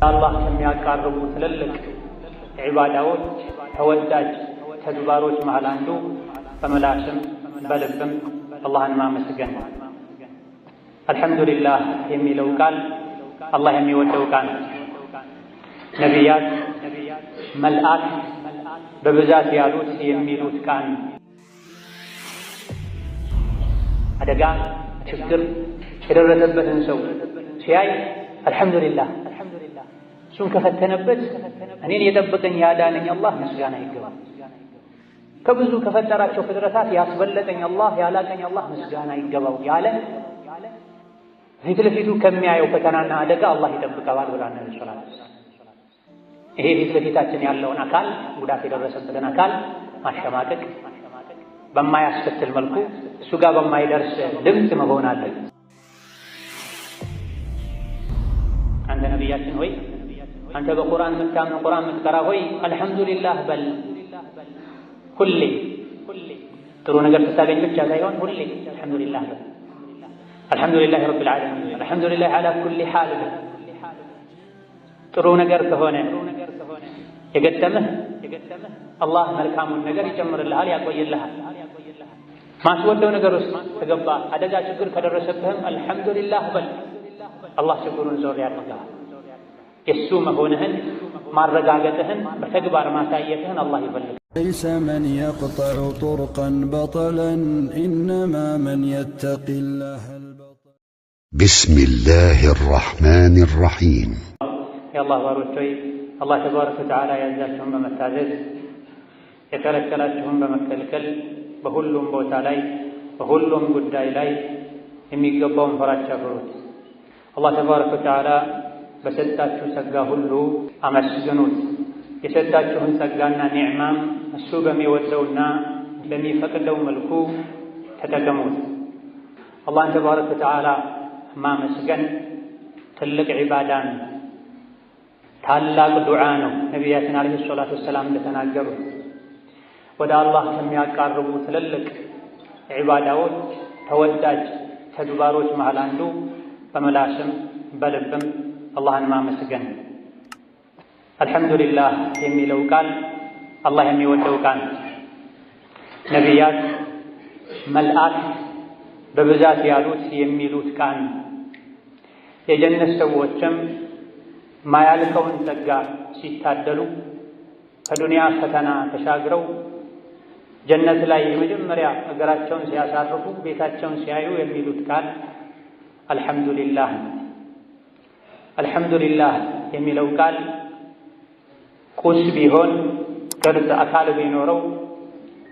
አላህ ከሚያቃርቡ ትልልቅ ዒባዳዎች ተወዳጅ ተግባሮች መሃል አንዱ በመላስም በልብም አላህን ማመስገን። አልሐምዱሊላህ የሚለው ቃል አላህ የሚወደው ቃል፣ ነቢያት መልአክ በብዛት ያሉት የሚሉት ቃል። አደጋ ችግር የደረሰበትን ሰው ሲያይ አልሐምዱሊላህ፣ እሱን ከፈተነበት እኔን የጠበቀኝ ያዳነኝ አላህ ምስጋና ይገባል። ከብዙ ከፈጠራቸው ፍጥረታት ያስበለጠኝ አላህ ያላቀኝ አላህ ምስጋና ይገባው ያለ ፊት ለፊቱ ከሚያየው ፈተናና አደጋ አላህ ይጠብቀዋል ብሏል ነብዩ ሰለላሁ ዐለይሂ ወሰለም። ይሄ ፊት ለፊታችን ያለውን አካል ጉዳት የደረሰበትን አካል ማሸማቀቅ በማያስከትል መልኩ እሱ ጋር በማይደርስ ድምፅ መሆን አለበት። አንተ ነቢያችን ሆይ፣ አንተ በቁርአን የምታምን ቁርአን የምትቀራ ሆይ አልሐምዱሊላህ በል። ሁሌ ጥሩ ነገር ስታገኝ ብቻ ሳይሆን ሁሌ አልሐምዱሊላህ በል። አልሐምዱሊላህ ረብል ዓለሚን፣ አልሐምዱሊላህ ዐላ ኩሊ ሓል። ጥሩ ነገር ከሆነ የገጠመህ አላህ መልካሙን ነገር ይጨምርልሃል፣ ያቆይልሃል። ማስወደው ነገር ውስጥ ከገባ አደጋ ችግር ከደረሰብህም አልሐምዱሊላህ በል። አላህ ችግሩን ዞር ያደርጋል። የሱ መሆንህን ማረጋገጥህን በተግባር ማሳየትህን አላህ ይፈልጋል። ليس من يقطع طرقا بطلا إنما من يتقي الله البطل. بسم الله الرحمن الرحيم. يا الله ባሮች አላህ ተባረከ ወተዓላ ያዛችሁን በመታዘዝ የከለከላችሁን በመከልከል በሁሉም ቦታ ላይ በሁሉም ጉዳይ ላይ የሚገባውን ፍራቻ ፍሩት። አላህ ተባረከ ወተዓላ በሰጣችሁ ጸጋ ሁሉ አመስግኑት። የሰጣችሁን ጸጋና ኒዕማም እሱ በሚወደውና በሚፈቅደው መልኩ ተጠቀሙት። አላህን ተባረከ ወተዓላ ማመስገን ትልቅ ዒባዳ ነው፣ ታላቅ ዱዓ ነው። ነቢያችን ዓለይሂ ሰላቱ ወሰላም እንደተናገሩ ወደ አላህ ከሚያቃርቡ ትልልቅ ዒባዳዎች ተወዳጅ ተግባሮች መሃል አንዱ በመላስም በልብም አላህን ማመስገን። አልሐምዱሊላህ የሚለው ቃል አላህ የሚወደው ቃል፣ ነቢያት መልአክ በብዛት ያሉት የሚሉት ቃል። የጀነት ሰዎችም ማያልቀውን ጸጋ ሲታደሉ ከዱንያ ፈተና ተሻግረው ጀነት ላይ የመጀመሪያ እግራቸውን ሲያሳርፉ ቤታቸውን ሲያዩ የሚሉት ቃል አልሐምዱሊላህ። አልሐምዱሊላህ የሚለው ቃል ቁስ ቢሆን ቅርጽ አካል ቢኖረው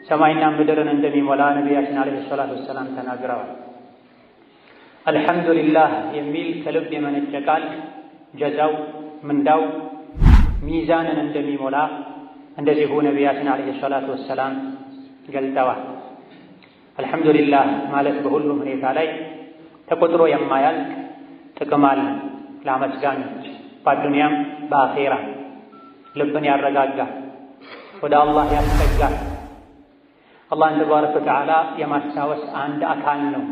ሰማይና ምድርን እንደሚሞላ ነቢያችን ዓለይሂ ሰላቱ ወሰላም ተናግረዋል። አልሐምዱሊላህ የሚል ከልብ የመነጨ ቃል ጀዛው ምንዳው ሚዛንን እንደሚሞላ እንደዚሁ ነቢያችን ዓለይሂ ሰላቱ ወሰላም ገልጠዋል። አልሐምዱሊላህ ማለት በሁሉም ሁኔታ ላይ ተቆጥሮ የማያልቅ ጥቅም አለ ለአመስጋኞች፣ በአዱንያም በአኼራ ልብን ያረጋጋል፣ ወደ አላህ ያስጠጋል። አላህን ተባረከ ወተዓላ የማስታወስ አንድ አካል ነው።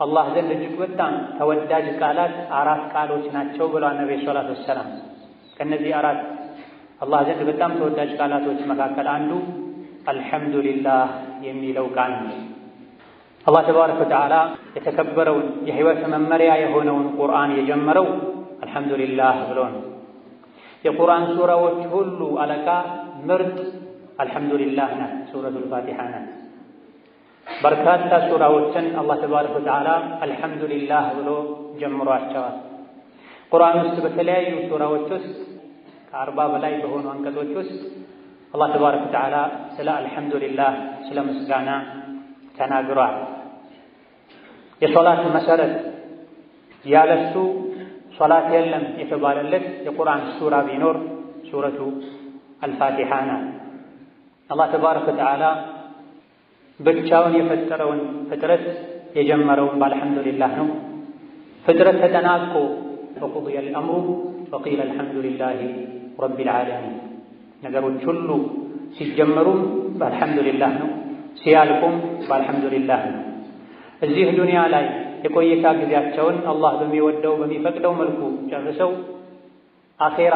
አላህ ዘንድ እጅግ በጣም ተወዳጅ ቃላት 4 ቃሎች ናቸው ብሏል ነብዩ ሰለላሁ ዐለይሂ ወሰለም። ከነዚህ 4 አላህ ዘንድ በጣም ተወዳጅ ቃላቶች መካከል አንዱ አልሐምዱሊላህ የሚለው ቃል ነው። አላህ ተባረከ ወተዓላ የተከበረውን የህይወት መመሪያ የሆነውን ቁርአን የጀመረው አልሐምዱሊላህ ብሎ ነው። የቁርአን ሱራዎች ሁሉ አለቃ ምርጥ አልሐምዱሊላህ ናት፣ ሱረቱል ፋቲሓ ናት። በርካታ ሱራዎችን አላህ ተባረከ ወተዓላ አልሐምዱሊላህ ብሎ ጀምሯቸዋል። ቁርአን ውስጥ በተለያዩ ሱራዎች ውስጥ ከ40 በላይ በሆኑ አንቀጾች ውስጥ አላህ ተባረከ ወተዓላ ስለ አልሐምዱሊላህ ስለ ምስጋና ተናግሯል። የሶላት መሰረት ያለሱ ሶላት የለም የተባለለት የቁርአን ሱራ ቢኖር ሱረቱ አልፋቲሓ ናት። አላህ ተባረከ ወተዓላ ብቻውን የፈጠረውን ፍጥረት የጀመረውን በአልሐምዱሊላህ ነው። ፍጥረት ተጠናቆ ወቁድየል አምሩ ወቂለ አልሐምዱሊላሂ ረቢል ዓለሚን። ነገሮች ሁሉ ሲጀመሩም በአልሐምዱሊላህ ነው፣ ሲያልቁም በአልሐምዱሊላህ ነው። እዚህ ዱንያ ላይ የቆይታ ጊዜያቸውን አላህ በሚወደው በሚፈቅደው መልኩ ጨርሰው አኼራ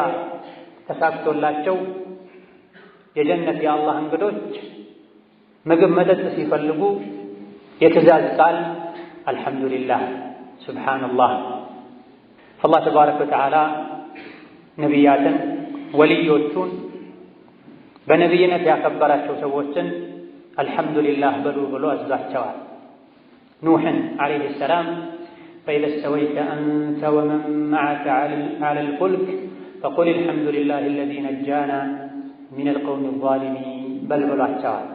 ተሳክቶላቸው የጀነት የአላህ እንግዶች ምግብ መጠጥ ሲፈልጉ የትእዛዝ ቃል አልሐምዱሊላህ ሱብሓነላህ። አላህ ተባረከ ወተዓላ ነቢያትን ወልዮቹን በነቢይነት ያከበራቸው ሰዎችን አልሐምዱሊላህ በሉ ብሎ አዛቸዋል። ኑሕን ዓለይሂ ሰላም فإذا استويت أنت ومن معك على الفلك فقل الحمد لله الذي نجانا من القوم الظالمين بل ብሏቸዋል።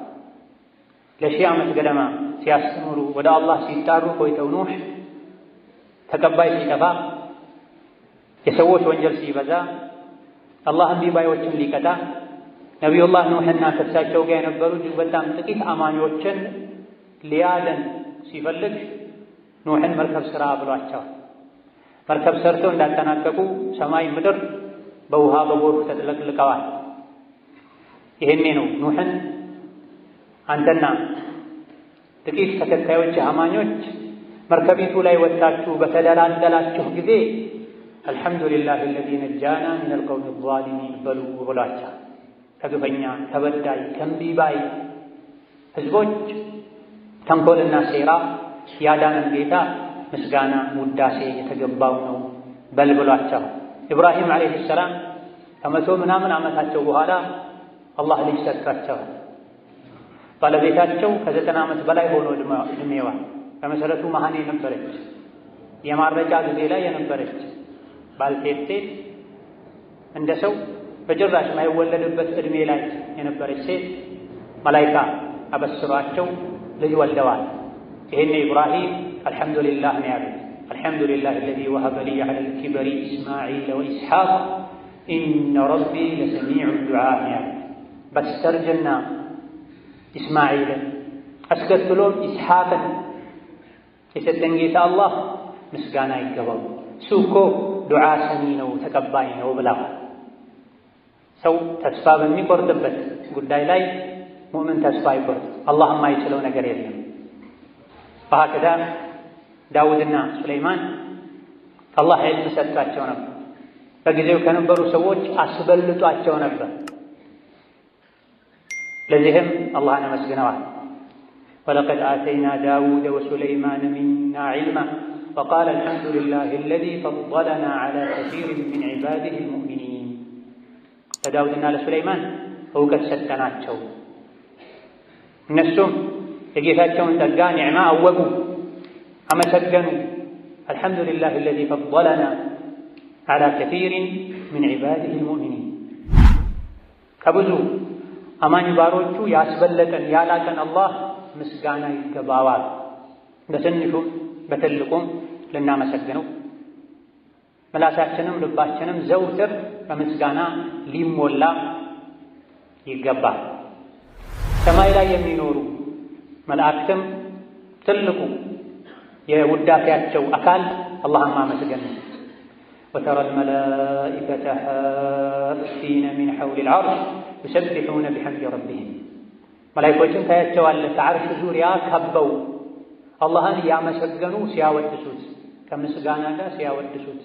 ለሺህ ዓመት ገደማ ሲያስተምሩ ወደ አላህ ሲጣሩ ቆይተው ኑሕ ተቀባይ ሲጠፋ የሰዎች ወንጀል ሲበዛ አላህ እምቢ ባዮችን ሊቀጣ ነቢዩላህ ኑሕና ከእሳቸው ጋር የነበሩ እጅግ በጣም ጥቂት አማኞችን ሊያድን ሲፈልግ ኑሕን መርከብ ሥራ ብሏቸዋል። መርከብ ሰርተው እንዳጠናቀቁ ሰማይ ምድር በውሃ በጎርፍ ተጥለቅልቀዋል። ይሄኔ ነው ኑሕን አንተና ጥቂት ተከታዮች አማኞች መርከቢቱ ላይ ወጣችሁ በተደላደላችሁ ጊዜ አልሐምዱሊላህ الذي نجانا من القوم الظالمين በሉ ብሏቸዋል። ከግፈኛ ተበዳይ ከእምቢባይ ህዝቦች ተንኮልና ሴራ ያዳነን ጌታ ምስጋና ውዳሴ የተገባው ነው በል ብሏቸው። ኢብራሂም ዓለይሂ ሰላም ከመቶ ምናምን ዓመታቸው በኋላ አላህ ልጅ ሰጥቷቸዋል። ባለቤታቸው ከ90 ዓመት በላይ ሆኖ ዕድሜዋ በመሰረቱ መሃን የነበረች የማረጃ ጊዜ ላይ የነበረች ባልቴት ሴት እንደ ሰው በጭራሽ የማይወለድበት ዕድሜ ላይ የነበረች ሴት መላኢካ አበስሯቸው ልጅ ወልደዋል። ይሄን ኢብራሂም አልሐምዱሊላህ ነው ያሉት። አልሐምዱሊላህ الذي وهب لي على الكبر إسماعيل وإسحاق إن ربي لسميع الدعاء ያሉት። በስተርጅና ኢስማዒልን አስከትሎም ኢስሐቅን የሰጠን ጌታ አላህ ምስጋና ይገባው፣ እሱ እኮ ዱዓ ሰሚ ነው ተቀባይ ነው ብለዋል። ሰው ተስፋ በሚቆርጥበት ጉዳይ ላይ ሙእምን ተስፋ አይቆርጥ፣ አላህ የማይችለው ነገር የለም። በሀከዛ ዳውድና ሱለይማን አላህ ዒልም ሰጣቸው ነበር። በጊዜው ከነበሩ ሰዎች አስበልጧቸው ነበር። ለዚህም አላህን አመስግነዋል። ወለቀድ አተይና ዳውደ ወሱለይማነ ሚና ዒልማ ወቃለ አልሐምዱሊላሂ አለዚ ፈضለና ዐላ ከሲሪን ሚን ዒባዲሂ አልሙእሚኒን። ለዳውድና ለሱለይማን እውቀት ሰጠናቸው። እነሱም የጌታቸውን ጸጋ ኒዕማ አወቁ፣ አመሰገኑ። አልሐምዱሊላሂ አለዚ ፈضለና ዐላ ከሲሪን ሚን ዒባዲሂ አልሙእሚኒን። ከብዙ አማኝ ባሮቹ ያስበለጠን ያላቀን አላህ ምስጋና ይገባዋል። በትንሹም በትልቁም ልናመሰግነው ምላሳችንም ልባችንም ዘውትር በምስጋና ሊሞላ ይገባል። ሰማይ ላይ የሚኖሩ መላእክትም ትልቁ የውዳሴያቸው አካል አላህን ማመስገን ነው። ወተረ አልመላኢከተ ሓፊነ ሚን ሐውሊል ዐርሽ ዩሰቢሑነ ቢሐምዲ ረቢሂም። መላኢኮችን ታያቸዋለህ ከዐርሽ ዙሪያ ከበው አላህን ያመሰገኑ ሲያወድሱት፣ ከምስጋና ጋር ሲያወድሱት።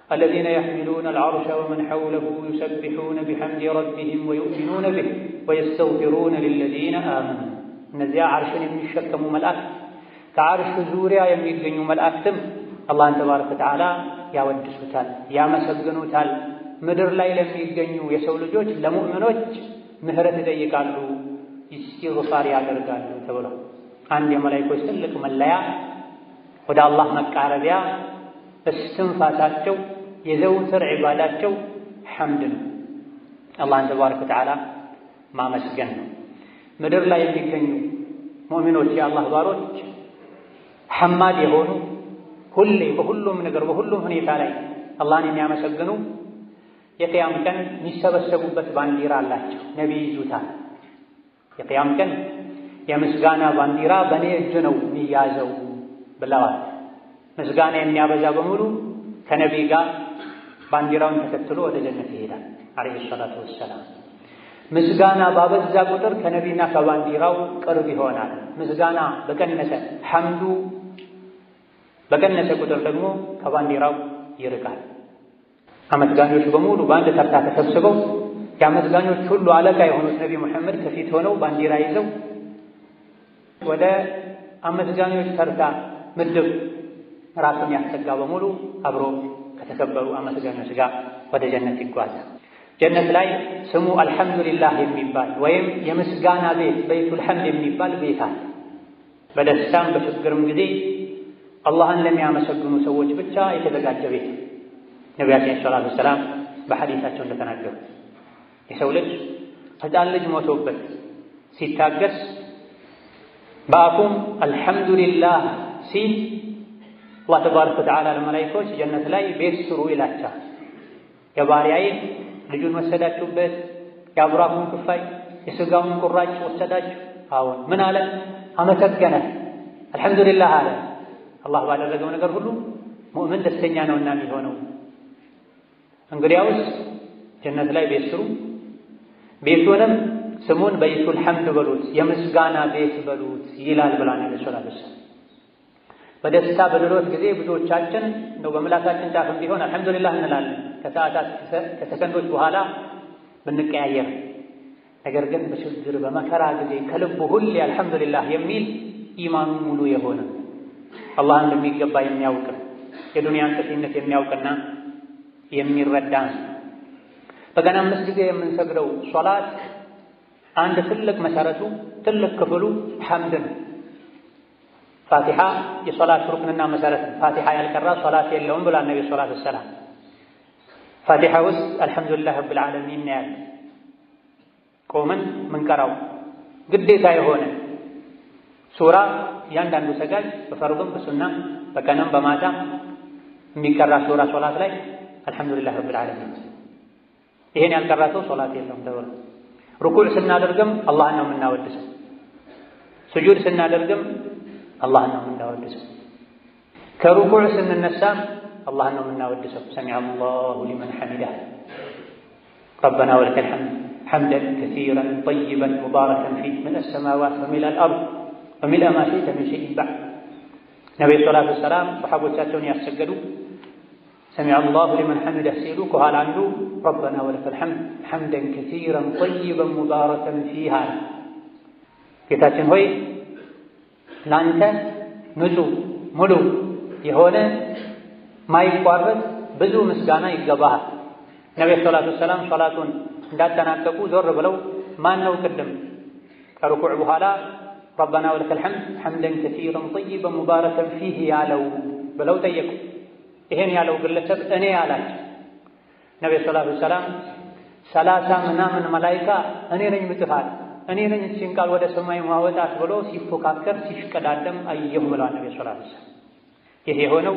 አለዚነ የሕሚሉነ አልዐርሸ ወመን ሐውለሁ ዩሰቢሑነ ቢሐምዲ ረቢሂም ወዩእሚኑነ ቢህ ወየስተግፊሩነ ሊለዚነ አመኑ። እነዚያ ዐርሽን የሚሸከሙ መላእክት ከዐርሽ ዙሪያ የሚገኙ መላእክትም አላህን ተባረከ ወተዓላ ያወድሱታል፣ ያመሰግኑታል። ምድር ላይ ለሚገኙ የሰው ልጆች ለሙእሚኖች ምህረት ይጠይቃሉ፣ ኢስቲግፋር ያደርጋሉ ተብሎ አንድ የመላእክቶች ትልቅ መለያ ወደ አላህ መቃረቢያ እስትንፋሳቸው የዘውትር ዒባዳቸው ሐምድ ነው፣ አላህን ተባረከ ወተዓላ ማመስገን ነው። ምድር ላይ የሚገኙ ሙእሚኖች የአላህ ባሮች ሐማድ የሆኑ ሁሌ በሁሉም ነገር በሁሉም ሁኔታ ላይ አላህን የሚያመሰግኑ የቅያም ቀን የሚሰበሰቡበት ባንዲራ አላቸው። ነቢይ ይዙታል። የቅያም ቀን የምስጋና ባንዲራ በእኔ እጅ ነው የሚያዘው ብለዋል። ምስጋና የሚያበዛ በሙሉ ከነቢይ ጋር ባንዲራውን ተከትሎ ወደ ጀነት ይሄዳል ዓለይሂ ሰላቱ ወሰላም። ምስጋና ባበዛ ቁጥር ከነቢይና ከባንዲራው ቅርብ ይሆናል። ምስጋና በቀነሰ ሐምዱ በቀነሰ ቁጥር ደግሞ ከባንዲራው ይርቃል። አመስጋኞች በሙሉ በአንድ ተርታ ተሰብስበው የአመስጋኞች ሁሉ አለቃ የሆኑት ነቢ ሙሐመድ ከፊት ሆነው ባንዲራ ይዘው ወደ አመስጋኞች ተርታ ምድብ ራሱን ያስጠጋ በሙሉ አብሮ ከተከበሩ አመስጋኞች ጋር ወደ ጀነት ይጓዛል። ጀነት ላይ ስሙ አልሐምዱሊላህ የሚባል ወይም የምስጋና ቤት በይቱል ሐምድ የሚባል ቤት አለ። በደስታም በችግርም ጊዜ አላህን ለሚያመሰግኑ ሰዎች ብቻ የተዘጋጀ ቤት። ነቢያችን ሰለላሁ ዐለይሂ ወሰለም በሐዲሳቸው እንደተናገሩ የሰው ልጅ ሕፃን ልጅ ሞቶበት ሲታገስ በአፉም አልሐምዱሊላህ ሲል አላህ ተባረከ ወተዓላ ለመላኢኮች ጀነት ላይ ቤት ስሩ ይላቸዋል። የባሪያዬ ልጁን ወሰዳችሁበት፣ የአብራኩን ክፋይ የሥጋውን ቁራጭ ወሰዳችሁ። አዎን ምን አለ? አመሰገነ፣ አልሐምዱሊላህ አለ። አላህ ባደረገው ነገር ሁሉ ሙእምን ደስተኛ ነውና የሚሆነው። እንግዲያውስ ጀነት ላይ ቤት ስሩ፣ ቤቱንም ስሙን በይቱል ሐምድ በሉት፣ የምስጋና ቤት በሉት ይላል ብላ ነብዩ ሰለላሁ ዐለይሂ ወሰለም። በደስታ በድሎት ጊዜ ብዙዎቻችን እንደው በምላሳችን ጫፍም ቢሆን አልሐምዱሊላህ እንላለን ከሰዓታት ከሰከንዶች በኋላ ብንቀያየር። ነገር ግን በችግር በመከራ ጊዜ ከልቡ ሁሌ አልሐምዱሊላህ የሚል ኢማኑ ሙሉ የሆነ አላህን እንደሚገባ የሚያውቅ የዱንያን ጥፊነት የሚያውቅና የሚረዳ በቀን 5 ጊዜ የምንሰግደው ሶላት አንድ ትልቅ መሰረቱ ትልቅ ክፍሉ ሐምድ ነው። ፋቲሓ የሶላት ሩክንና መሰረት ነው። ፋቲሓ ያልቀራ ሶላት የለውም ብሏል ነብዩ ሰለላሁ ዐለይሂ ወሰለም። ፋቲሓ ውስጥ አልሐምዱሊላህ ረብል ዓለሚን ያለ ቆመን ምንቀራው ግዴታ የሆነ ሱራ እያንዳንዱ ሰጋጅ በፈርዱም በሱና በቀንም በማታ የሚቀራ ሱራ ሶላት ላይ አልሐምዱሊላህ ረብል ዓለሚን። ይሄን ያልቀራ ሰው ሶላት የለውም ተብሎ ሩኩዕ ስናደርግም አላህን ነው የምናወድሰው። ስጁድ ስናደርግም አላህን ነው የምናወድሰው። ከሩኩዕ ስንነሳም አላህን ነው የምናወድሰው። ሰሚዐ አላሁ ሊመን ሐሚደህ ረበና ወለከል ሐምድ ሐምደን ከሲረን ጠይበን ሙባረከን ፊህ ሚነ ሰማዋት ወሚነ አልአርድ ወሚነ ማ ሺእተ ሚን ሸይኢን በዕድ። ነቢዩ ሰለላሁ ዐለይሂ ወሰለም ሰሓቦቻቸውን ያሰገዱ ሰሚዐ አላሁ ሊመን ሐሚደህ ሲሉ ከኋላ አንዱ ረበና ወለከል ሐምድ ሐምደን ከሲረን ጠይበን ሙባረከን ፊህ አለ። ጌታችን ሆይ ለአንተ ንጹህ ሙሉ የሆነ ማይቋረጥ ብዙ ምስጋና ይገባሃል። ነቢዩ ሰለላሁ ዐለይሂ ወሰለም ሶላቱን እንዳጠናቀቁ ዞር ብለው ማን ነው ቅድም ከሩኩዕ በኋላ ረበና ወለከል ሐምድ ሐምደን ከሲረን ጠይበን ሙባረከን ፊህ ያለው ብለው ጠየቁ። ይሄን ያለው ግለሰብ እኔ አላቸው። ነቢዩ ሰለላሁ ዐለይሂ ወሰለም 30 ምናምን መላኢካ እኔ ነኝ ምጥፋት እኔ ነኝ እቺን ቃል ወደ ሰማይ ማወጣት ብሎ ሲፎካከር ሲሽቀዳደም አየሁ ብለዋል ነብዩ ሰለላሁ ዐለይሂ ወሰለም። ይሄ የሆነው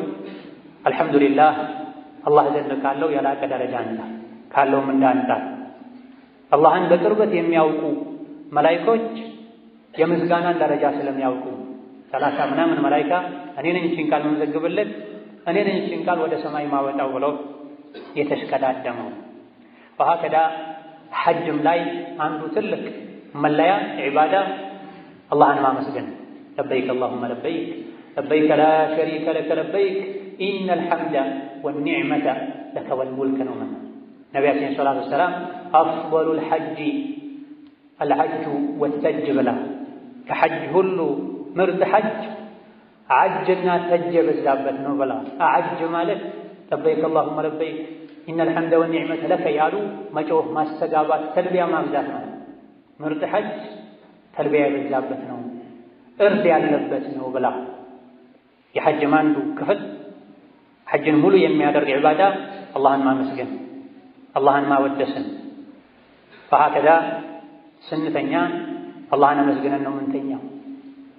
አልሐምዱሊላህ አላህ ዘንድ ካለው የላቀ ደረጃ እንዳ ካለውም እንዳንዳ አላህን በቅርበት የሚያውቁ መላኢኮች የምስጋናን ደረጃ ስለሚያውቁ 30 ምናምን መላኢካ እኔ ነኝ እቺን ቃል መዘግብለት እኔ ነኝ እቺን ቃል ወደ ሰማይ ማወጣው ብሎ የተሽቀዳደመው። ወሀከዳ ሐጅም ላይ አንዱ ትልቅ መለያ ዒባዳ አላህን ማመስገን። ለበይክ አላሁመ ለበይክ ለበይከ ላ ሸሪከ ለከ ለበይክ ኢነል ሐምደ ወኒዕመተ ለከ ወልሙልክ ነው። ነቢያችን ሰለላሁ ዐለይሂ ወሰለም አፍደሉል ሐጅ አልሐጁ ወተጅ ብላ ከሐጅ ሁሉ ምርጥ ሐጅ አጅና ተጅ የበዛበት ነው ብላ። አጅ ማለት ለበይክ አላሁመ ለበይክ ኢነል ሐምደ ወኒዕመተ ለከ ያሉ መጮህ ማስተጋባት ተልቢያ ማብዛት ነው። ምርጥ ሐጅ ተልቢያ የበዛበት ነው፣ እርድ ያለበት ነው ብላ። የሐጅም አንዱ ክፍል ሐጅን ሙሉ የሚያደርግ ዒባዳ አላህን ማመስገን አላህን ማወደስን። ፈሀከዛ ስንተኛ አላህን አመስግነን ነው ምንተኛው።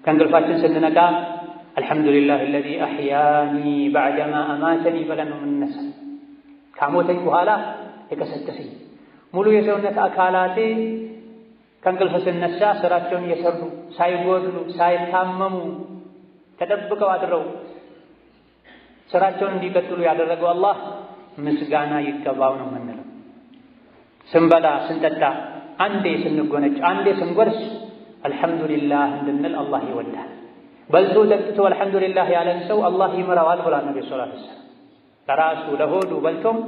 ከእንቅልፋችን ስንነቃ አልሐምዱሊላህ አለዚ አሕያኒ በዕደማ አማተኒ ብለን ነው የምንነሳ። ካሞተኝ በኋላ የቀሰቀሰኝ ሙሉ የሰውነት አካላቴ ከእንቅልፍ ስነሳ ስራቸውን እየሰሩ ሳይጎድሉ ሳይታመሙ ተጠብቀው አድረው ስራቸውን እንዲቀጥሉ ያደረገው አላህ ምስጋና ይገባው ነው የምንለው። ስንበላ ስንጠጣ፣ አንዴ ስንጎነጭ፣ አንዴ ስንጎርስ አልሐምዱሊላህ እንድንል አላህ ይወዳል። በልቶ ጠጥቶ አልሐምዱሊላህ ያለን ሰው አላህ ይምረዋል ብሏል ነብዩ ሰለላሁ ዐለይሂ ወሰለም። ለራሱ ለሆዱ በልቶም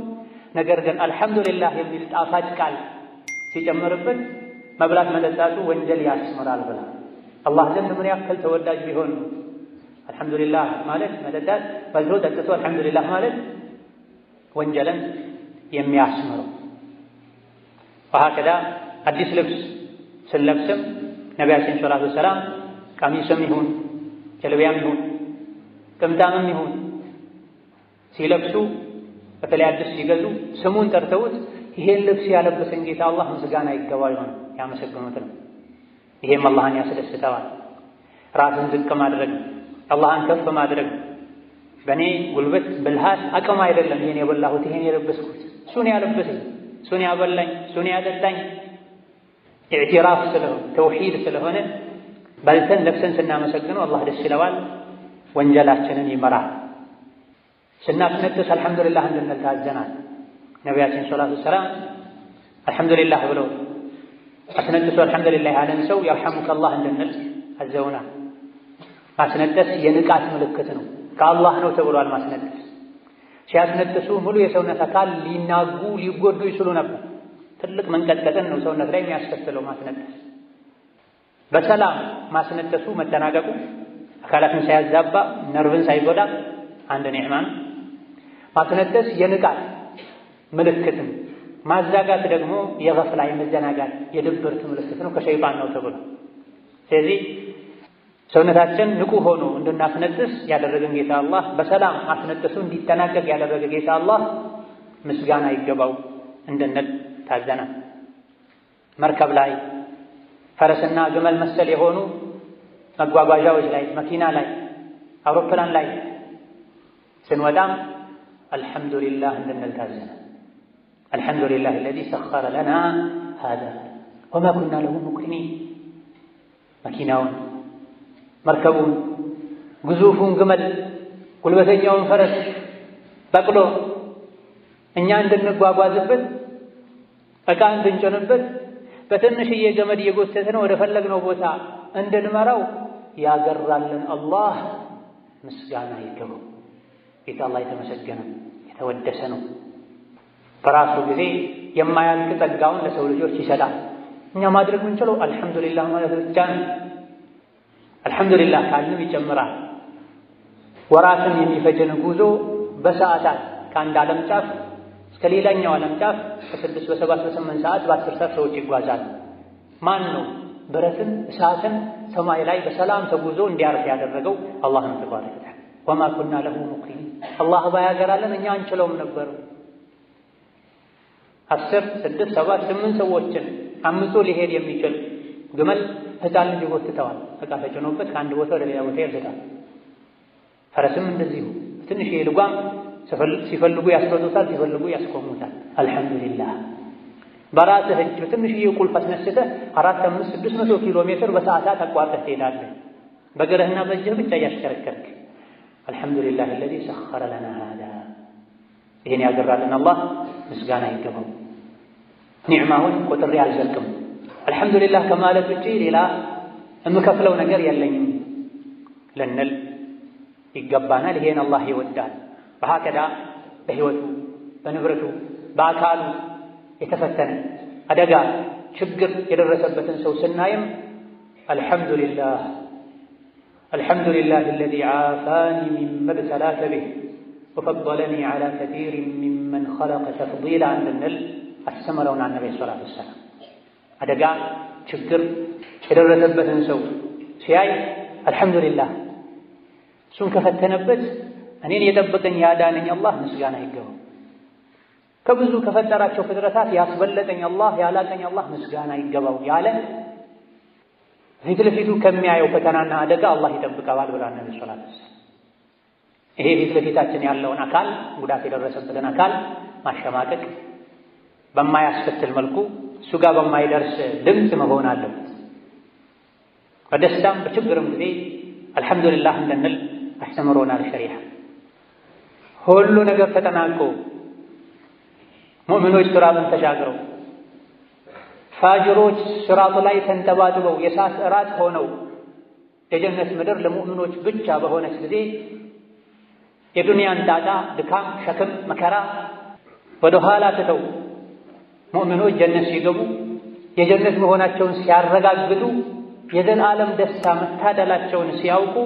ነገር ግን አልሐምዱሊላህ የሚል ጣፋጭ ቃል ሲጨምርበት መብላት መጠጣቱ ወንጀል ያስምራል ብላ አላህ ዘንድ ምን ያክል ተወዳጅ ቢሆን አልሐምዱሊላህ ማለት መጠጣት በልቶ ጠጥቶ አልሐምዱሊላህ ማለት ወንጀልን የሚያስምረው። ወሀከዛ አዲስ ልብስ ስንለብስም ነቢያችን ሰለላሁ ዐለይሂ ወሰለም ቀሚስም ይሁን ጀልቢያም ይሁን ጥምጣምም ይሁን ሲለብሱ በተለይ አዲስ ሲገዙ ስሙን ጠርተውት ይሄን ልብስ ያለበሰን ጌታ አላህ ምስጋና ይገባው ይሆን ያመሰግኑት ነው። ይሄም አላህን ያስደስተዋል። ራስን ዝቅ ማድረግ አላህን ከፍ ማድረግ በእኔ ጉልበት ብልሃት አቅም አይደለም ይሄን የበላሁት ይሄን የለበስኩት እሱን ያለበሰኝ እሱን ያበላኝ እሱን ያጠጣኝ ኢዕቲራፍ ስለሆነ ተውሂድ ስለሆነ በልተን ለብሰን ስናመሰግነው አላህ ደስ ይለዋል፣ ወንጀላችንን ይመራል። ስናስነጥስ አልሐምዱሊላህ እንድንል ታዘናል። ነቢያችን ሰለላሁ ዐለይሂ ወሰለም አልሐምዱሊላህ ብለው አስነጥሶ አልሐምዱሊላህ ያለን ሰው የርሐሙከላህ እንድንል አዘውናል። ማስነጠስ የንቃት ምልክት ነው። ከአላህ ነው ተብሏል። ማስነጠስ ሲያስነጥሱ ሙሉ የሰውነት አካል ሊናጉ ሊጎዱ ይችሉ ነበር። ትልቅ መንቀጥቀጥን ነው ሰውነት ላይ የሚያስከትለው ማስነጠስ። በሰላም ማስነጠሱ መጠናቀቁ አካላትን ሳያዛባ ነርቭን ሳይጎዳ አንድ ኒዕማ ነው። ማስነጠስ የንቃት ምልክት ነው። ማዛጋት ደግሞ የገፍላ የመዘናጋት የድብርት ምልክት ነው፣ ከሸይጣን ነው ተብሎ። ስለዚህ ሰውነታችን ንቁ ሆኖ እንድናስነጥስ ያደረገን ጌታ አላህ፣ በሰላም አስነጥሱ እንዲጠናቀቅ ያደረገ ጌታ አላህ ምስጋና ይገባው እንድንል ታዘናል። መርከብ ላይ ፈረስና ግመል መሰል የሆኑ መጓጓዣዎች ላይ መኪና ላይ አውሮፕላን ላይ ስንወጣም አልሐምዱሊላህ እንድንል ታዘናል። አልሐምዱሊላህ አለዚ ሰኸረ ለና ሃዛ ወማ ኩና ለሁ ሙቅሪኒን። መኪናውን፣ መርከቡን፣ ግዙፉን ግመል፣ ጉልበተኛውን ፈረስ፣ በቅሎ እኛ እንድንጓጓዝበት ዕቃ እንድንጭንበት በትንሽዬ ገመድ እየጎተትን ወደ ፈለግነው ቦታ እንድንመራው ያገራልን አላህ ምስጋና ይገባው። ጌታ አላህ የተመሰገነ የተወደሰ ነው። በራሱ ጊዜ የማያልቅ ጸጋውን ለሰው ልጆች ይሰጣል። እኛ ማድረግ የምንችለው አልሐምዱሊላህ ማለት ብቻ ነው። አልሐምዱሊላህ ካልንም ይጨምራል። ወራትን የሚፈጅን ጉዞ በሰዓታት ከአንድ ዓለም ጫፍ እስከ ሌላኛው ዓለም ጫፍ በ6 በ7 በ8 ሰዓት በ10 ሰዓት ሰዎች ይጓዛሉ። ማን ነው ብረትን እሳትን ሰማይ ላይ በሰላም ተጉዞ እንዲያርፍ ያደረገው? አላህ ነው ተባረከ ወተዓላ። ወማ ኩና ለሁ ሙቅሪኒን። አላህ ባያገራለን እኛ አንችለውም ነበር። 10 6 7 8 ሰዎችን አምጦ ሊሄድ የሚችል ግመል ሕፃን ልጅ ይጎትተዋል። ዕቃ ተጭኖበት ከአንድ ቦታ ወደ ሌላ ቦታ ይወስዳል። ፈረስም እንደዚሁ ትንሽ ልጓም ሲፈልጉ ያስሮጡታል፣ ሲፈልጉ ያስቆሙታል። አልሐምዱሊላህ በራስህ እጅ በትንሽዬ ቁልፍ አስነስተህ 4 5 600 ኪሎ ሜትር በሰዓታት አቋርጠህ ትሄዳለህ። በእግርህና በእጅህ ብቻ እያሽከረከርክ አልሐምዱሊላህ አለዚ ሰኸረ ለና ሃዛ። ይሄን ያገራልን አላህ ምስጋና ይገባው። ኒዕማውን ቆጥሬ አልዘልቅም። አልሐምዱሊላህ ከማለት ውጪ ሌላ የምከፍለው ነገር የለኝም ልንል ይገባናል። ይሄን አላህ ይወዳል። በሀከዳ በሕይወቱ በንብረቱ በአካሉ የተፈተነ አደጋ ችግር የደረሰበትን ሰው ስናይም አልሐምዱሊላህ አለዚ ዓፋኒ ሚመ ብተላከ ቢህ ወፈضለኒ ዐላ ከሲሪን ሚመን ኸለቀ ተፍዲላ እንድንል አስተምረውናል ነቢ ሰለላሁ ዐለይሂ ወሰለም። አደጋ ችግር የደረሰበትን ሰው ሲያይ አልሐምዱሊላህ እሱን ከፈተነበት እኔን የጠበቀኝ ያዳነኝ አላህ ምስጋና ይገባው። ከብዙ ከፈጠራቸው ፍጥረታት ያስበለጠኝ አላህ ያላቀኝ አላህ ምስጋና ይገባው ያለ ፊት ለፊቱ ከሚያየው ፈተናና አደጋ አላህ ይጠብቀዋል ብሏል ነብዩ ሰለላሁ ዐለይሂ ወሰለም። ይሄ ፊት ለፊታችን ያለውን አካል ጉዳት የደረሰበትን አካል ማሸማቀቅ በማያስከትል መልኩ እሱ ጋር በማይደርስ ድምፅ መሆን አለበት። በደስታም በችግርም ጊዜ አልሐምዱሊላህ እንድንል አስተምሮናል ሸሪዓ። ሁሉ ነገር ተጠናቆ ሙእሚኖች ሲራጥን ተሻግረው ፋጅሮች ሲራጡ ላይ ተንጠባጥበው የእሳት እራት ሆነው የጀነት ምድር ለሙእሚኖች ብቻ በሆነች ጊዜ የዱንያን ጣጣ፣ ድካም፣ ሸክም፣ መከራ ወደ ኋላ ትተው ሙእሚኖች ጀነት ሲገቡ የጀነት መሆናቸውን ሲያረጋግጡ የዘላለም ደስታ መታደላቸውን ሲያውቁ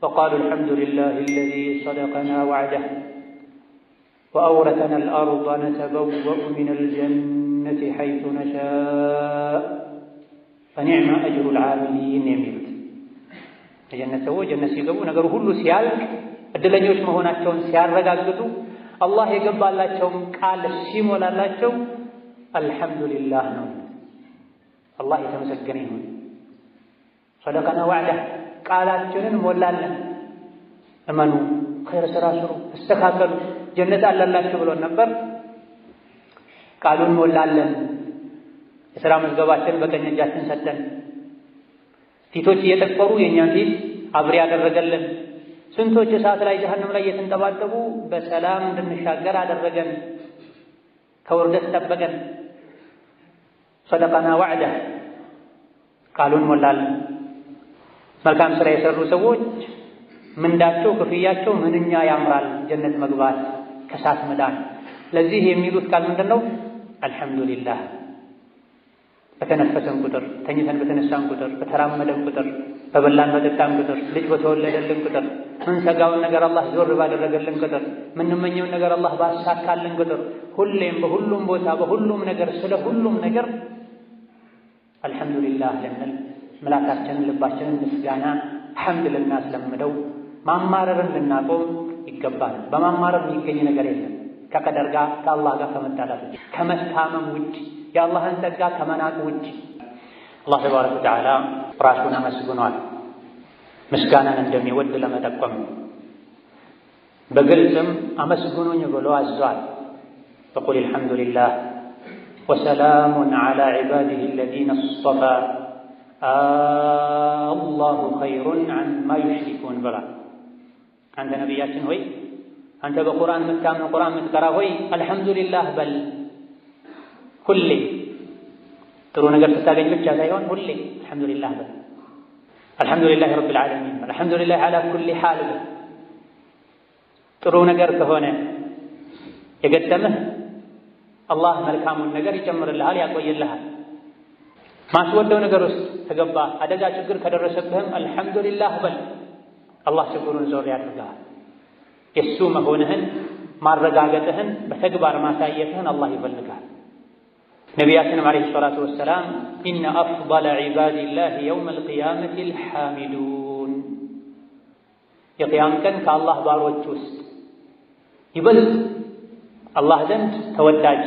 وقالوا الحمد لله الذي صدقنا وعده وأورثنا الأرض نتبوأ من الجنة حيث نشاء فنعم أجر العاملين የሚሉት የጀነት ሰዎች ጀነት ሲገቡ ነገሩ ሁሉ ሲያልቅ እድለኞች መሆናቸውን ሲያረጋግጡ አላህ የገባላቸውን ቃል ሲሞላላቸው አልሐምዱሊላህ ነው። አላህ የተመሰገነ ይሁን። ሰደቀና ወዕደ ቃላችንን ሞላለን። እመኑ፣ ኸይር ስራ ስሩ፣ ተስተካከሉ፣ ጀነት አላላችሁ ብሎን ነበር። ቃሉን ሞላለን። የሥራ መዝገባችንን በቀኝ እጃችን ሰጠን። ፊቶች እየጠቆሩ የእኛን ፊት አብሬ ያደረገልን። ስንቶች እሳት ላይ ጀሀነም ላይ እየተንጠባጠቡ በሰላም እንድንሻገር አደረገን። ከውርደት ጠበቀን። ሰደቀና ወዕደ ቃሉን ሞላለን። መልካም ሥራ የሰሩ ሰዎች ምንዳቸው ክፍያቸው ምንኛ ያምራል። ጀነት መግባት፣ ከእሳት መዳን። ለዚህ የሚሉት ቃል ምንድን ነው? አልሐምዱሊላህ። በተነፈሰን ቁጥር፣ ተኝተን በተነሳን ቁጥር፣ በተራመደን ቁጥር፣ በበላን በጠጣን ቁጥር፣ ልጅ በተወለደልን ቁጥር፣ ምንሰጋውን ነገር አላህ ዞር ባደረገልን ቁጥር፣ ምንመኘውን ነገር አላህ ባሳካልን ቁጥር ሁሌም በሁሉም ቦታ በሁሉም ነገር ስለ ሁሉም ነገር አልሐምዱሊላህ ልንል ምላሳችንን ልባችንን ምስጋና ሐምድ ልናስለምደው ማማረርን ልናቆም ይገባል። በማማረር የሚገኝ ነገር የለም ከቀደር ጋር ከአላህ ጋር ከመጣላት ውጭ ከመስታመም ውጭ የአላህን ጸጋ ከመናቅ ውጭ። አላህ ተባረከ ወተዓላ ራሱን አመስግኗል። ምስጋናን እንደሚወድ ለመጠቆም በግልጽም አመስግኑኝ ብሎ አዟል። ፈቁል አልሐምዱሊላህ ወሰላሙን ዐላ ዒባዲሂ አለዚነ አስጠፋ አላሁ ኸይሩን ዐማ ዩሽሪኩን ብላ። አንተ ነቢያችን ሆይ፣ አንተ በቁርአን የምታምን ቁርአን የምትቀራ ሆይ አልሐምዱሊላህ በል። ሁሌ ጥሩ ነገር ስታገኝ ብቻ ሳይሆን ሁሌ አልሐምዱሊላህ በል። አልሐምዱሊላህ ረቢል ዓለሚን፣ አልሐምዱሊላህ ዐላ ኩሊ ሓል በል። ጥሩ ነገር ከሆነ የገጠመህ አላህ መልካሙን ነገር ይጨምርልሃል፣ ያቆይልሃል። ማትወደው ነገር ውስጥ ተገባ አደጋ ችግር ከደረሰብህም አልሐምዱሊላህ በል። አላህ ችግሩን ዞር ያድርግሃል። የእሱ መሆንህን ማረጋገጥህን በተግባር ማሳየትህን አላህ ይፈልጋል። ነቢያችንም ዓለይሂ ሰላቱ ወሰላም ኢነ አፍضለ ዒባዲላህ የውመል ቂያመቲ አልሓሚዱን፣ የቅያም ቀን ከአላህ ባሮች ውስጥ ይበልጥ አላህ ዘንድ ተወዳጅ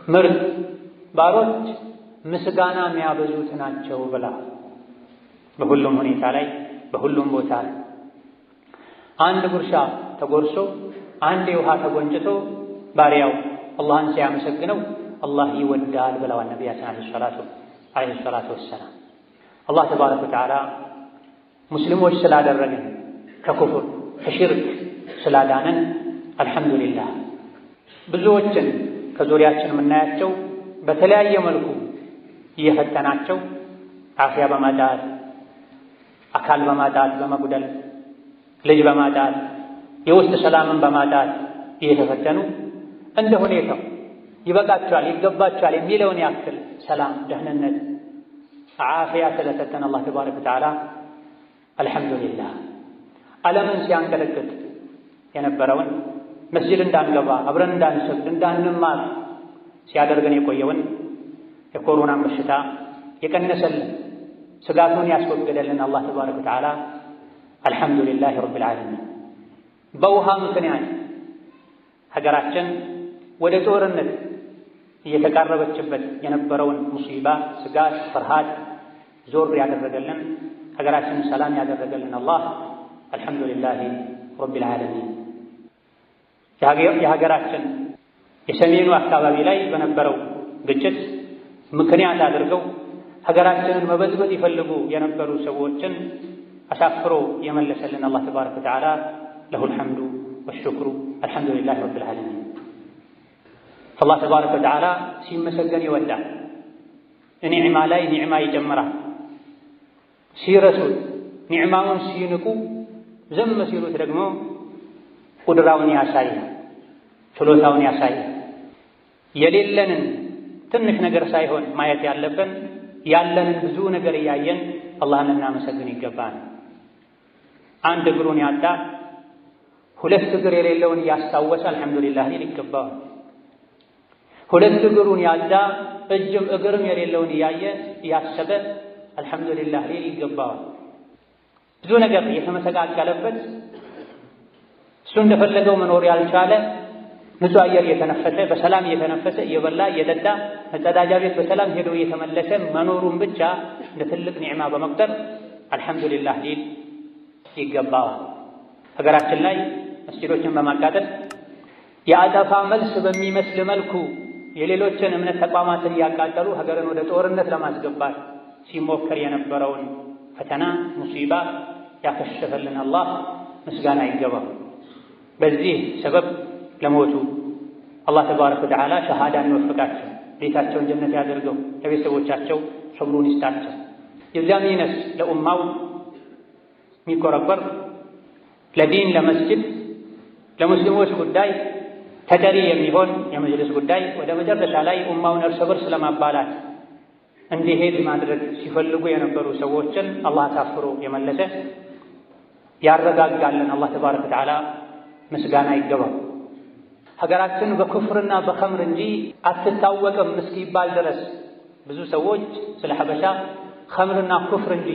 ምርጥ ባሮች ምስጋና የሚያበዙት ናቸው ብላ። በሁሉም ሁኔታ ላይ በሁሉም ቦታ ላይ አንድ ጉርሻ ተጎርሶ አንድ ውሃ ተጎንጭቶ ባሪያው አላህን ሲያመሰግነው አላህ ይወዳል ብለዋል ነቢያችን ዓለይሂ ሰላቱ ወሰላም። አላህ ተባረከ ወተዓላ ሙስሊሞች ስላደረገን ከኩፍር ከሽርክ ስላዳነን አልሐምዱሊላህ። ብዙዎችን ከዙሪያችን የምናያቸው በተለያየ መልኩ እየፈተናቸው አፍያ በማጣት አካል በማጣት በመጉደል ልጅ በማጣት የውስጥ ሰላምን በማጣት እየተፈተኑ እንደ ሁኔታው ይበቃቸዋል ይገባቸዋል የሚለውን ያክል ሰላም፣ ደህንነት፣ አፍያ ስለሰጠን አላህ ተባረከ ወተዓላ አልሐምዱሊላህ። ዓለምን ሲያንቀጠቅጥ የነበረውን መስጂድ እንዳንገባ አብረን እንዳንሰግድ እንዳንማር ሲያደርገን የቆየውን የኮሮናን በሽታ የቀነሰልን ስጋቱን ያስወገደልን አላህ ተባረከ ወተዓላ አልሐምዱሊላህ ረቢል ዓለሚን። በውሃ ምክንያት ሀገራችን ወደ ጦርነት እየተቃረበችበት የነበረውን ሙሲባ፣ ስጋት፣ ፍርሃት ዞር ያደረገልን ሀገራችንን ሰላም ያደረገልን አላህ አልሐምዱሊላህ ረቢል ዓለሚን። የሀገራችን የሰሜኑ አካባቢ ላይ በነበረው ግጭት ምክንያት አድርገው ሀገራችንን መበዝበዝ ይፈልጉ የነበሩ ሰዎችን አሳፍሮ የመለሰልን አላህ ተባረከ ወተዓላ ለሁል ሐምዱ ወሽክሩ አልሐምዱሊላህ ረቢል ዓለሚን። አላህ ተባረከ ወተዓላ ሲመሰገን ይወዳል። ኒዕማ ላይ ኒዕማ ይጨምራል። ሲረሱት ኒዕማውን ሲንቁ ዝም ሲሉት ደግሞ ቁድራውን ያሳያል። ችሎታውን ያሳያል። የሌለንን ትንሽ ነገር ሳይሆን ማየት ያለብን ያለንን ብዙ ነገር እያየን አላህን እናመሰግን ይገባል። አንድ እግሩን ያጣ ሁለት እግር የሌለውን እያስታወሰ አልሐምዱሊላህ ሊል ይገባዋል። ሁለት እግሩን ያጣ እጅም እግርም የሌለውን እያየ እያሰበ አልሐምዱሊላህ ሊል ይገባዋል። ብዙ ነገር እየተመሰቃቀለበት እሱ እንደፈለገው መኖር ያልቻለ ንጹህ አየር እየተነፈሰ በሰላም እየተነፈሰ እየበላ እየጠጣ መጸዳጃ ቤት በሰላም ሄዶ እየተመለሰ መኖሩን ብቻ እንደ ትልቅ ኒዕማ በመቁጠር አልሐምዱሊላህ ሊል ይገባዋል። ሀገራችን ላይ መስጂዶችን በማቃጠል የአጠፋ መልስ በሚመስል መልኩ የሌሎችን እምነት ተቋማትን እያቃጠሉ ሀገርን ወደ ጦርነት ለማስገባት ሲሞከር የነበረውን ፈተና ሙሲባ ያከሸፈልን አላህ ምስጋና ይገባው። በዚህ ሰበብ ለሞቱ አላህ ተባረከ ወተዓላ ሸሃዳን ይወፍቃቸው፣ ቤታቸውን ጀነት ያደርገው፣ ለቤተሰቦቻቸው ሰብሩን ይስጣቸው። የዚያም ይነስ ለኡማው የሚቆረቆር ለዲን ለመስጅድ ለሙስሊሞች ጉዳይ ተጠሪ የሚሆን የመጅልስ ጉዳይ ወደ መጨረሻ ላይ ኡማውን እርስ በርስ ለማባላት እንዲሄድ ማድረግ ሲፈልጉ የነበሩ ሰዎችን አላህ አሳፍሮ የመለሰ ያረጋጋልን አላህ ተባረከ ወተዓላ ምስጋና ይገባው። ሀገራችን በኩፍርና በኸምር እንጂ አትታወቅም እስኪባል ድረስ ብዙ ሰዎች ስለ ሐበሻ ኸምርና ኩፍር እንጂ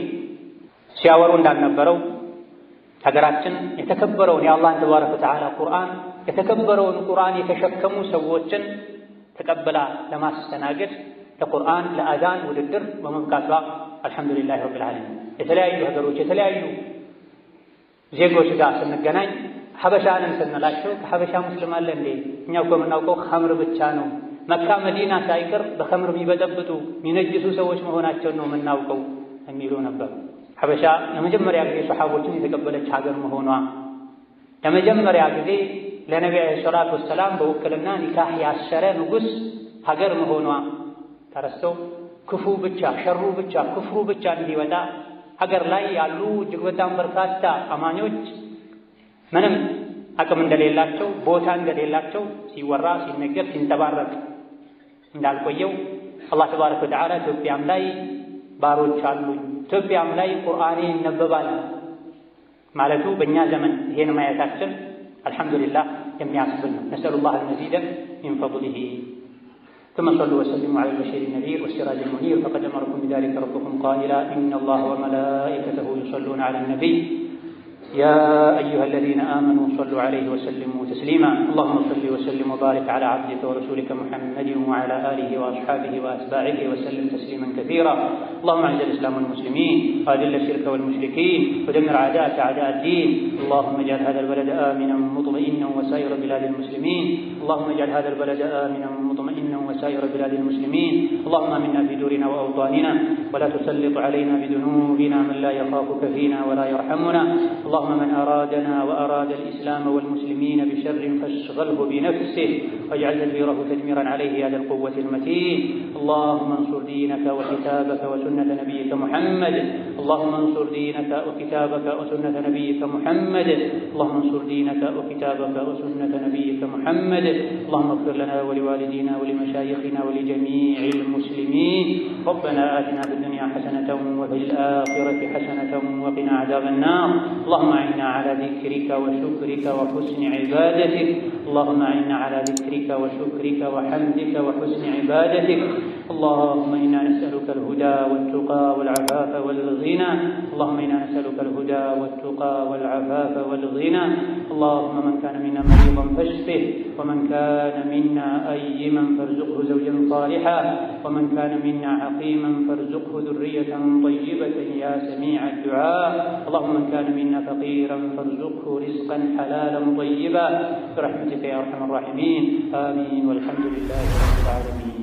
ሲያወሩ እንዳልነበረው ሀገራችን የተከበረውን የአላህን ተባረከ ወተዓላ ቁርአን የተከበረውን ቁርአን የተሸከሙ ሰዎችን ተቀብላ ለማስተናገድ ለቁርአን ለአዛን ውድድር በመብቃቷ አልሐምዱሊላህ ረብል ዓለሚን። የተለያዩ ሀገሮች የተለያዩ ዜጎች ጋር ስንገናኝ ሐበሻንን ስንላቸው ከሐበሻ ሙስሊም አለ እንዴ? እኛ እኮ የምናውቀው ኸምር ብቻ ነው፣ መካ መዲና ሳይቀር በኸምር የሚበጠብጡ የሚነጅሱ ሰዎች መሆናቸውን ነው የምናውቀው የሚሉ ነበር። ሐበሻ ለመጀመሪያ ጊዜ ሰሓቦችን የተቀበለች ሀገር መሆኗ፣ ለመጀመሪያ ጊዜ ለነቢ ዓለይሂ ሰላቱ ወሰላም በውክልና ኒካህ ያሰረ ንጉሥ ሀገር መሆኗ ተረስቶ ክፉ ብቻ ሸሩ ብቻ ክፍሩ ብቻ እንዲወጣ ሀገር ላይ ያሉ እጅግ በጣም በርካታ አማኞች ምንም አቅም እንደሌላቸው ቦታ እንደሌላቸው ሲወራ ሲነገር ሲንጠባረቅ እንዳልቆየው አላህ ተባረከ ወተዓላ ኢትዮጵያም ላይ ባሮች አሉኝ ኢትዮጵያም ላይ ቁርአኔ ይነበባል ማለቱ በእኛ ዘመን ይሄን ማየታችን አልሐምዱሊላህ የሚያስብል ነው። ነስአሉላህ አልመዚደ ሚን ፈድሊሂ ثم صلوا وسلموا على البشير النذير والسراج المنير فقد أمركم بذلك ربكم قائلا إن الله وملائكته يصلون على النبي يا أيها الذين آمنوا صلوا عليه وسلموا تسليما اللهم صل وسلم وبارك على عبدك ورسولك محمد وعلى آله وأصحابه وأتباعه وسلم تسليما كثيرا اللهم أعز الإسلام والمسلمين وأذل الشرك والمشركين ودمر أعداءك أعداء الدين اللهم اجعل هذا البلد آمنا مطمئنا وسائر بلاد المسلمين اللهم اجعل هذا البلد آمنا مطمئنا وسائر بلاد المسلمين اللهم آمنا في دورنا وأوطاننا ولا تسلط علينا بذنوبنا من لا يخافك فينا ولا يرحمنا اللهم من أرادنا وأراد الإسلام والمسلمين بشر فاشغله بنفسه واجعل تدبيره تدميرا عليه يا ذا القوة المتين اللهم انصر دينك وكتابك وسنة نبيك محمد اللهم انصر دينك وكتابك وسنة نبيك محمد اللهم انصر دينك وكتابك وسنة نبيك محمد اللهم اغفر لنا ولوالدينا ولمشايخنا ولجميع المسلمين ربنا آتنا في الدنيا حسنة وفي الآخرة حسنة وقنا عذاب النار اللهم أعنا على ذكرك وشكرك وحسن عبادتك اللهم أعنا على ذكرك وشكرك وحمدك وحسن عبادتك اللهم إنا نسألك الهدى والتقى والعفاف والغنى اللهم إنا نسألك الهدى والتقى والعفاف والغنى اللهم من كان منا مريضا فاشفه ومن كان منا أيما فارزقه زوجا صالحا ومن كان منا عقيما فارزقه ذرية طيبة يا سميع الدعاء اللهم من كان منا فقيرا فارزقه رزقا حلالا طيبا برحمتك يا أرحم الراحمين آمين والحمد لله رب العالمين.